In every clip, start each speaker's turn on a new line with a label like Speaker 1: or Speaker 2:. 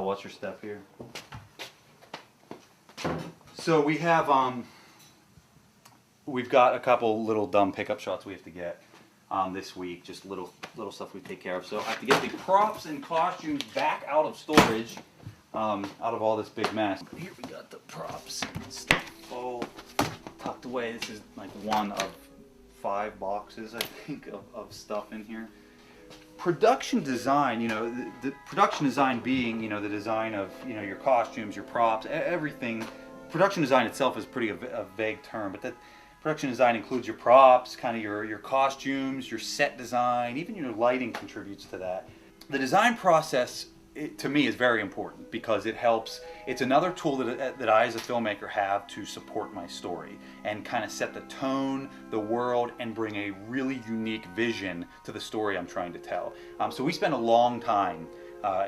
Speaker 1: What's your step here? So we have we've got a couple little dumb pickup shots we have to get this week. Just little stuff we take care of. So I have to get the props and costumes back out of storage, out of all this big mess. Here we got the props and stuff all tucked away. This is like one of 5 boxes, I think, of stuff in here. Production design, the production design being, the design of, your costumes, your props, everything. Production design itself is pretty a vague term, but that production design includes your props, kind of your costumes, your set design, even your lighting contributes to that. The design process, to me, is very important because it helps. It's another tool that I as a filmmaker have to support my story and kind of set the tone, the world, and bring a really unique vision to the story I'm trying to tell. So we spend a long time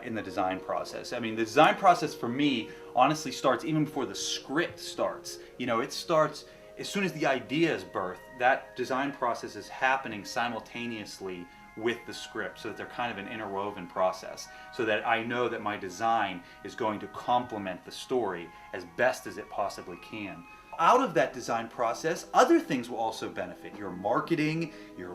Speaker 1: in the design process. I mean, the design process for me honestly starts even before the script starts. It starts as soon as the idea is birthed. That design process is happening simultaneously with the script, so that they're kind of an interwoven process, so that I know that my design is going to complement the story as best as it possibly can. Out of that design process, other things will also benefit. Your marketing, your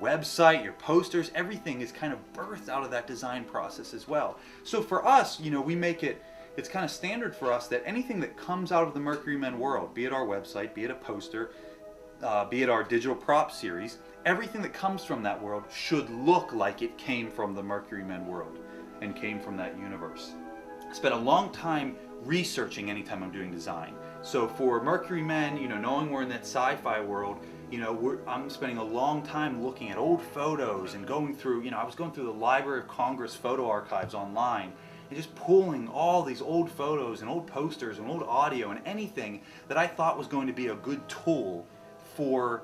Speaker 1: website, your posters, everything is kind of birthed out of that design process as well. So for us, we make it's kind of standard for us that anything that comes out of the Mercury Men world, be it our website, be it a poster, be it our digital prop series, everything that comes from that world should look like it came from the Mercury Men world and came from that universe. I spent a long time researching anytime I'm doing design. So for Mercury Men, knowing we're in that sci-fi world, I'm spending a long time looking at old photos and going through, I was going through the Library of Congress photo archives online and just pulling all these old photos and old posters and old audio and anything that I thought was going to be a good tool for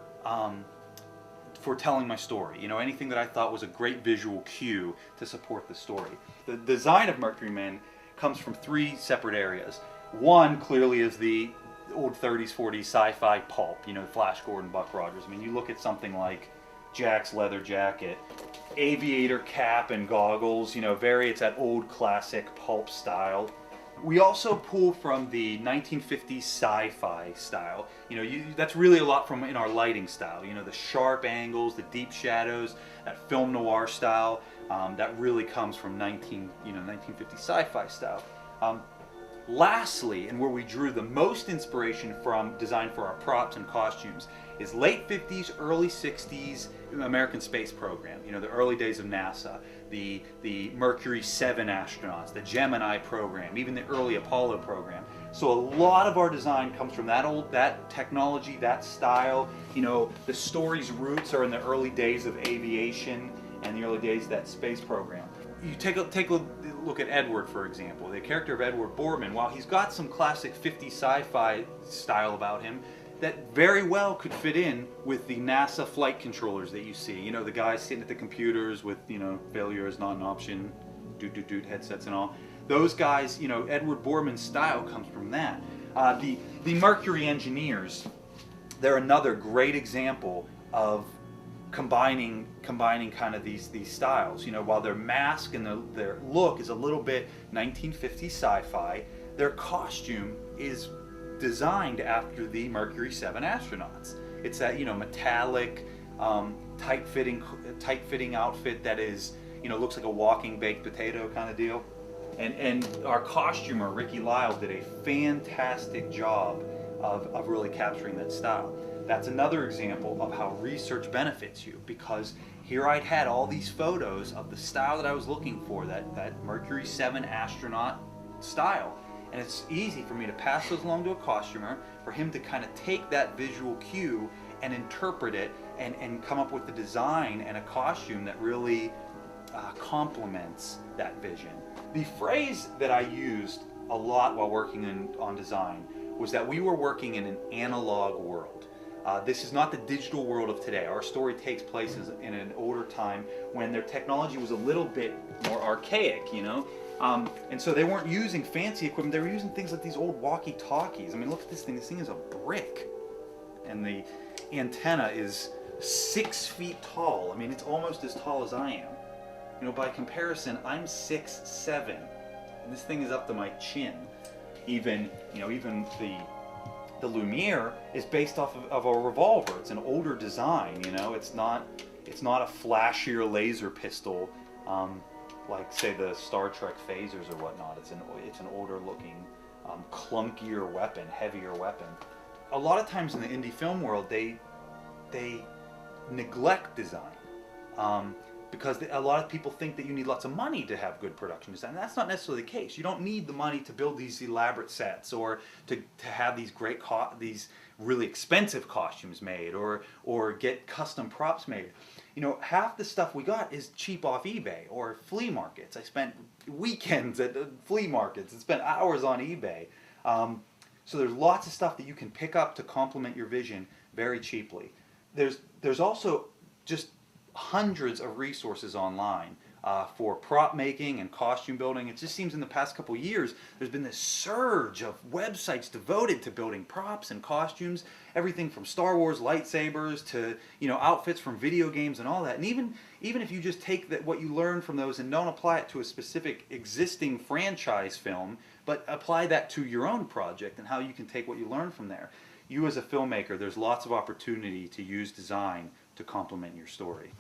Speaker 1: telling my story. Anything that I thought was a great visual cue to support the story. The design of Mercury Men comes from 3 separate areas. One clearly is the old 30s, 40s sci-fi pulp, Flash Gordon, Buck Rogers. I mean, you look at something like Jack's leather jacket, aviator cap and goggles, it's that old classic pulp style. We also pull from the 1950s sci-fi style. That's really a lot from in our lighting style. The sharp angles, the deep shadows, that film noir style. That really comes from 1950s sci-fi style. Lastly, and where we drew the most inspiration from design for our props and costumes, is late 50s, early 60s American space program. The early days of NASA, the Mercury 7 astronauts, the Gemini program, even the early Apollo program. So a lot of our design comes from that technology, that style. The story's roots are in the early days of aviation and the early days of that space program. You take a look at Edward, for example. The character of Edward Boorman, while he's got some classic 50s sci-fi style about him, that very well could fit in with the NASA flight controllers that you see. The guys sitting at the computers with, failure is not an option, doot headsets and all. Those guys, Edward Boorman's style comes from that. The Mercury engineers, they're another great example of combining kind of these styles. While their mask and their look is a little bit 1950s sci-fi, their costume is designed after the Mercury 7 astronauts. It's that metallic, tight-fitting outfit that is looks like a walking baked potato kind of deal. And our costumer Ricky Lyle did a fantastic job of really capturing that style. That's another example of how research benefits you, because here I'd had all these photos of the style that I was looking for, that Mercury 7 astronaut style. And it's easy for me to pass those along to a costumer, for him to kind of take that visual cue and interpret it and come up with a design and a costume that really complements that vision. The phrase that I used a lot while working on design was that we were working in an analog world. This is not the digital world of today. Our story takes place in an older time when their technology was a little bit more archaic, and so they weren't using fancy equipment. They were using things like these old walkie-talkies. I mean, look at this thing. This thing is a brick, and the antenna is 6 feet tall. I mean, it's almost as tall as I am. By comparison, I'm 6'7", And this thing is up to my chin. Even, you know, even the Lumiere is based off of a revolver. It's an older design, you know. It's not a flashier laser pistol, like say the Star Trek phasers or whatnot. It's an older looking, clunkier weapon, heavier weapon. A lot of times in the indie film world, they neglect design. Because a lot of people think that you need lots of money to have good production design. And that's not necessarily the case. You don't need the money to build these elaborate sets or to have these these really expensive costumes made or get custom props made. You know, half the stuff we got is cheap off eBay or flea markets. I spent weekends at flea markets and spent hours on eBay. So there's lots of stuff that you can pick up to complement your vision very cheaply. There's also just hundreds of resources online for prop making and costume building. It just seems in the past couple years there's been this surge of websites devoted to building props and costumes, everything from Star Wars lightsabers to, you know, outfits from video games and all that. And even if you just take what you learn from those and don't apply it to a specific existing franchise film, but apply that to your own project and how you can take what you learn from there. You as a filmmaker, there's lots of opportunity to use design to complement your story.